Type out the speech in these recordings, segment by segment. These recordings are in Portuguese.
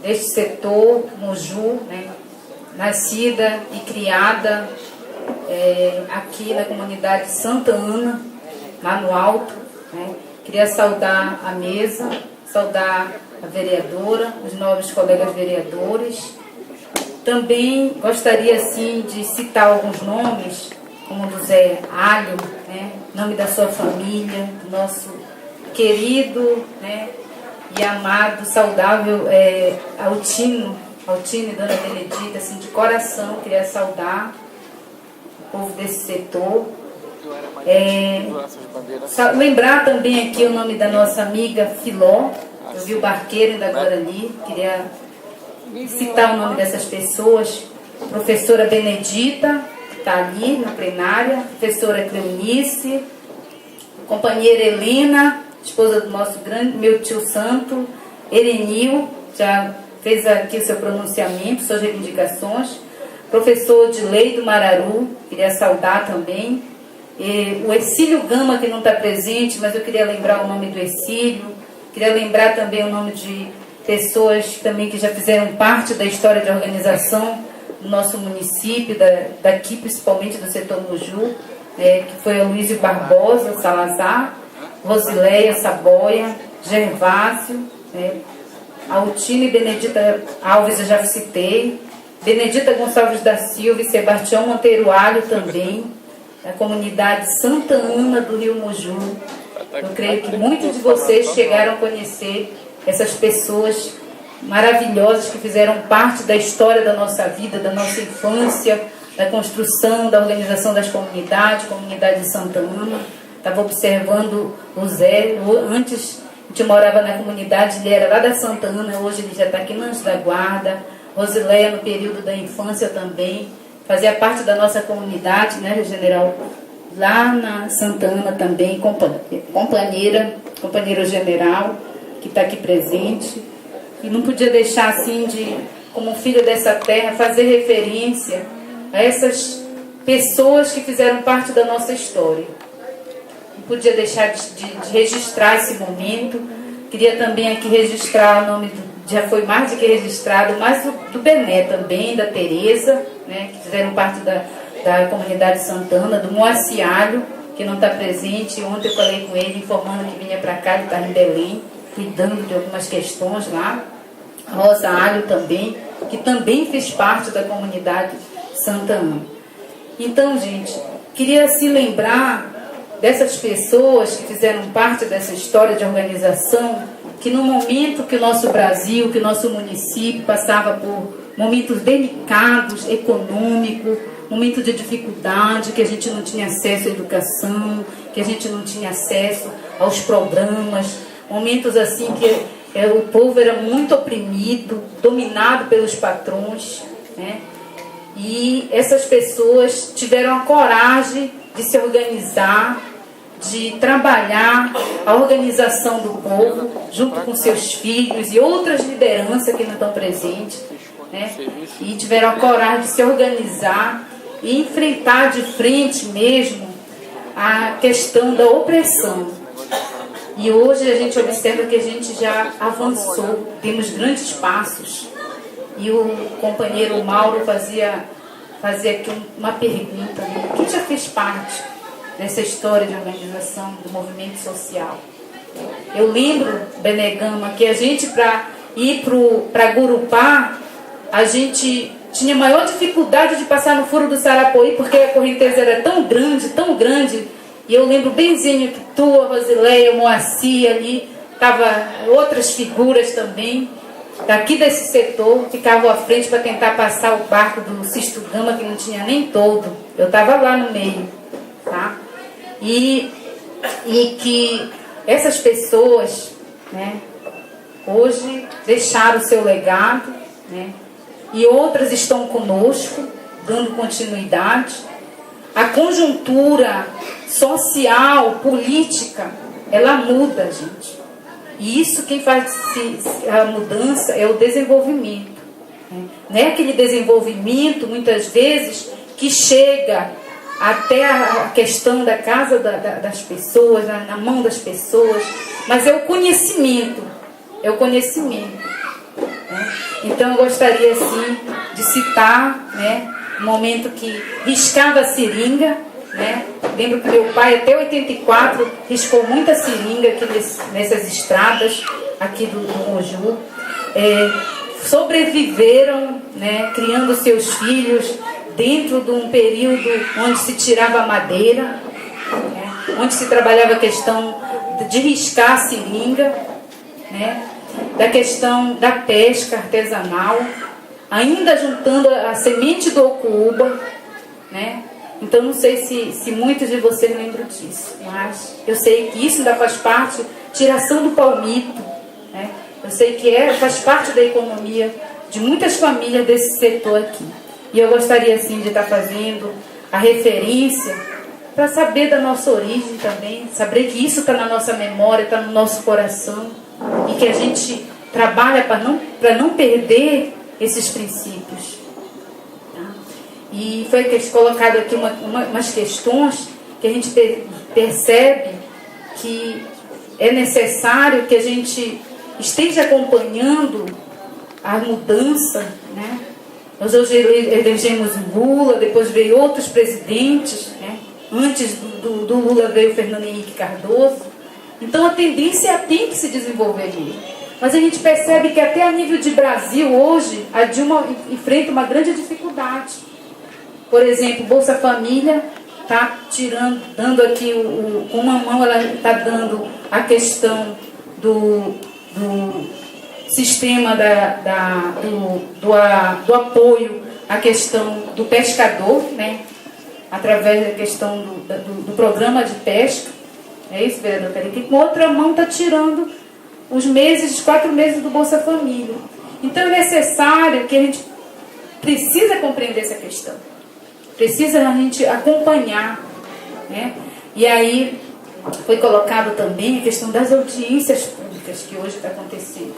deste setor, Moju, né? Nascida e criada aqui na comunidade Santa Ana, lá no Alto, né? Queria saudar a mesa, saudar a vereadora, os novos colegas vereadores. Também gostaria, assim, de citar alguns nomes, como o do Zé Alho, né? Nome da sua família, do nosso querido, né? E amado, saudável Altino e Dona Benedita, assim, de coração, queria saudar o povo desse setor. Lembrar também aqui o nome da nossa amiga Filó, eu vi o Barqueiro da Guarani, queria citar o nome dessas pessoas. Professora Benedita, que está ali na plenária, professora Cleonice, companheira Helena, esposa do nosso meu tio santo, Erenil, já fez aqui o seu pronunciamento, suas reivindicações. Professor de Lei do Mararu, queria saudar também. O Ercílio Gama, que não está presente, mas eu queria lembrar o nome do Ercílio. Queria lembrar também o nome de pessoas também que já fizeram parte da história de organização do nosso município, daqui principalmente do setor Moju, que foi a Luísio Barbosa Salazar, Rosileia Saboia, Gervásio, Altino e Benedita Alves, eu já citei, Benedita Gonçalves da Silva e Sebastião Monteiro Alho também, da comunidade Santa Ana do Rio Moju. Eu creio que muitos de vocês chegaram a conhecer essas pessoas maravilhosas que fizeram parte da história da nossa vida, da nossa infância, da construção, da organização das comunidades, comunidade de Santa Ana. Estava observando o Zé, antes a gente morava na comunidade, ele era lá da Santa Ana, hoje ele já está aqui no Anjo da Guarda. Rosileia, no período da infância também, fazia parte da nossa comunidade, né, general? Lá na Santa Ana também, companheiro general, que está aqui presente. E não podia deixar, assim, como filho dessa terra, fazer referência a essas pessoas que fizeram parte da nossa história. Não podia deixar de registrar esse momento. Queria também aqui registrar o nome já foi mais do que registrado, mas do Bené também, da Tereza, né, que fizeram parte da comunidade Santana, do Moacir Alho, que não está presente. Ontem eu falei com ele, informando que vinha para cá, ele está em Belém, cuidando de algumas questões lá. A Rosa Alho também, que também fez parte da comunidade Santana. Então, gente, queria se lembrar dessas pessoas que fizeram parte dessa história de organização, que no momento que o nosso Brasil, que o nosso município passava por momentos delicados, econômicos, momento de dificuldade, que a gente não tinha acesso à educação, que a gente não tinha acesso aos programas, momentos assim que o povo era muito oprimido, dominado pelos patrões, né? E essas pessoas tiveram a coragem de se organizar, de trabalhar a organização do povo, junto com seus filhos e outras lideranças que não estão presentes, né? E tiveram a coragem de se organizar e enfrentar de frente mesmo a questão da opressão. E hoje a gente observa que a gente já avançou, temos grandes passos. E o companheiro Mauro fazia aqui uma pergunta, né? Quem já fez parte dessa história de organização do movimento social? Eu lembro, Benegama, que a gente, para ir para Gurupá, a gente tinha maior dificuldade de passar no Furo do Sarapoí, porque a correnteza era tão grande, e eu lembro benzinho que tu, a Rosileia, o Moacir ali, tava outras figuras também, daqui desse setor, ficavam à frente para tentar passar o barco do Sisto Gama, que não tinha nem todo. Eu estava lá no meio, tá? E que essas pessoas, né, hoje deixaram o seu legado, né, e outras estão conosco, dando continuidade. A conjuntura social, política, ela muda, gente. E isso, quem faz a mudança é o desenvolvimento. Não é aquele desenvolvimento, muitas vezes, que chega até a questão da casa das pessoas, na mão das pessoas, mas é o conhecimento. É o conhecimento. né? Então eu gostaria assim de citar, né, um momento que riscava a seringa, né? Lembro que meu pai até 84 riscou muita seringa aqui nessas estradas aqui do Moju. Sobreviveram, né, criando seus filhos dentro de um período onde se tirava madeira, né, onde se trabalhava a questão de riscar a seringa, né, da questão da pesca artesanal, ainda juntando a semente do ocuúba, né? Então não sei se muitos de vocês lembram disso, mas eu sei que isso ainda faz parte, tiração do palmito, né? Eu sei que faz parte da economia de muitas famílias desse setor aqui. E eu gostaria assim de estar fazendo a referência para saber da nossa origem também, saber que isso está na nossa memória, está no nosso coração, e que a gente trabalha para não perder esses princípios. Tá? E foi colocado aqui umas questões que a gente percebe que é necessário que a gente esteja acompanhando a mudança, né? Nós hoje elegemos Lula, depois veio outros presidentes, né? Antes do Lula veio o Fernando Henrique Cardoso. Então a tendência tem que se desenvolver ali. Mas a gente percebe que até a nível de Brasil hoje, a Dilma enfrenta uma grande dificuldade. Por exemplo, Bolsa Família está dando aqui, com uma mão ela está dando a questão do sistema do apoio à questão do pescador, né? Através da questão do programa de pesca. É isso, vereador Carique? Com outra mão está tirando os 4 meses do Bolsa Família. Então é necessário que a gente precisa compreender essa questão. Precisa a gente acompanhar, né? E aí foi colocado também a questão das audiências públicas que hoje está acontecendo.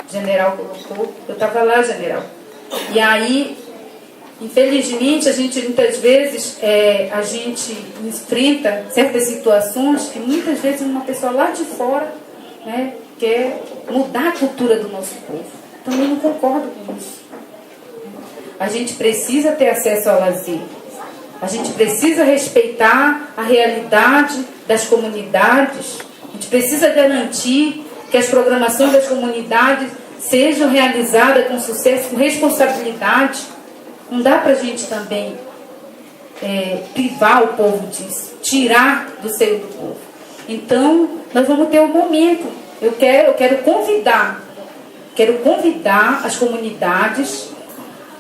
O general colocou, eu estava lá, general. E aí, infelizmente, a gente muitas vezes a gente enfrenta certas situações que muitas vezes uma pessoa lá de fora, né, quer mudar a cultura do nosso povo. Também não concordo com isso. A gente precisa ter acesso ao lazer. A gente precisa respeitar a realidade das comunidades. A gente precisa garantir que as programações das comunidades sejam realizadas com sucesso, com responsabilidade. Não dá para a gente também privar o povo disso, tirar do seio do povo. Então, nós vamos ter um momento. Eu quero convidar as comunidades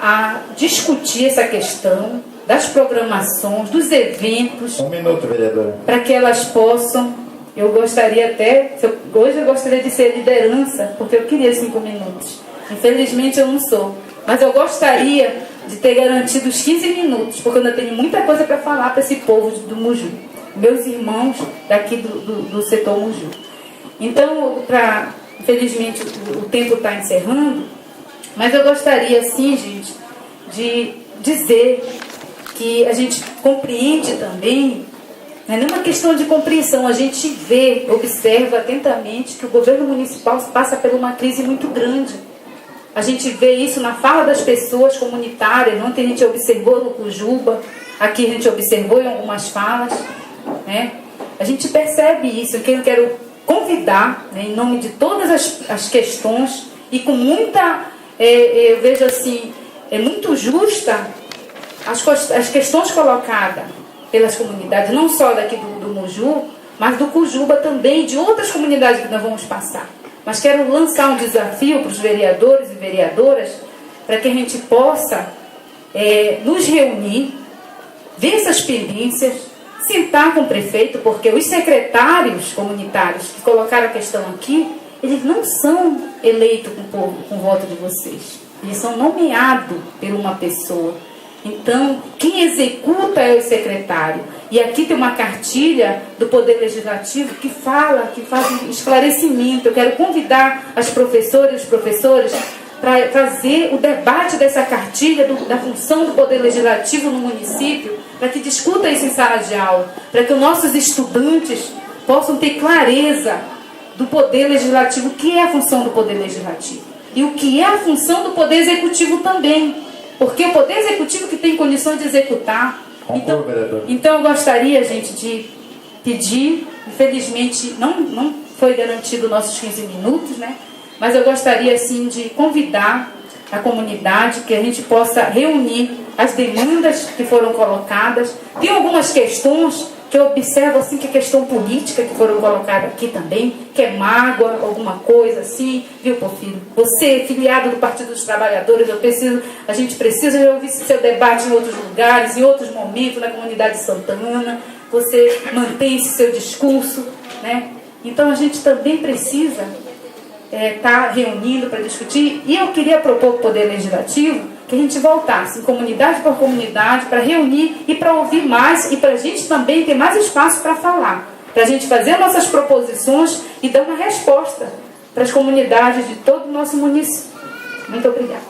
a discutir essa questão das programações, dos eventos. Um minuto, vereadora. Para que elas possam, hoje eu gostaria de ser liderança, porque eu queria 5 minutos. Infelizmente eu não sou. Mas eu gostaria de ter garantido os 15 minutos, porque eu ainda tenho muita coisa para falar para esse povo do Moju. Meus irmãos daqui do setor Moju. Então, infelizmente o tempo está encerrando, mas eu gostaria, sim, gente, de dizer que a gente compreende também, não é uma questão de compreensão, a gente observa atentamente que o governo municipal passa por uma crise muito grande. A gente vê isso na fala das pessoas comunitárias. Ontem a gente observou no Cujuba, aqui a gente observou em algumas falas, né? A gente percebe isso. Eu quero convidar, né, em nome de todas as questões, e com muita, eu vejo assim, é muito justa as questões colocadas pelas comunidades, não só daqui do Moju, mas do Cujuba também, de outras comunidades que nós vamos passar. Mas quero lançar um desafio para os vereadores e vereadoras, para que a gente possa nos reunir, ver essas pendências, sentar com o prefeito, porque os secretários comunitários que colocaram a questão aqui, eles não são eleitos com o voto de vocês. Eles são nomeados por uma pessoa. Então, quem executa é o secretário. E aqui tem uma cartilha do Poder Legislativo que faz um esclarecimento. Eu quero convidar as professoras e os professores para fazer o debate dessa cartilha da função do Poder Legislativo no município, para que discuta isso em sala de aula, para que os nossos estudantes possam ter clareza do Poder Legislativo, o que é a função do Poder Legislativo. e o que é a função do Poder Executivo também. Porque o Poder Executivo que tem condições de executar. Então eu gostaria, gente, de pedir, infelizmente não foi garantido nossos 15 minutos, né? Mas eu gostaria, assim, de convidar a comunidade que a gente possa reunir as demandas que foram colocadas. Tem algumas questões que eu observo, assim, que é questão política que foram colocadas aqui também, que é mágoa, alguma coisa assim, viu, Porfírio? Você, filiado do Partido dos Trabalhadores, a gente precisa ouvir seu debate em outros lugares, em outros momentos, na comunidade de Santana, você mantém esse seu discurso, né? Então a gente também precisa estar reunindo para discutir, e eu queria propor para o Poder Legislativo que a gente voltasse em comunidade por comunidade para reunir e para ouvir mais, e para a gente também ter mais espaço para falar, para a gente fazer nossas proposições e dar uma resposta para as comunidades de todo o nosso município. Muito obrigada.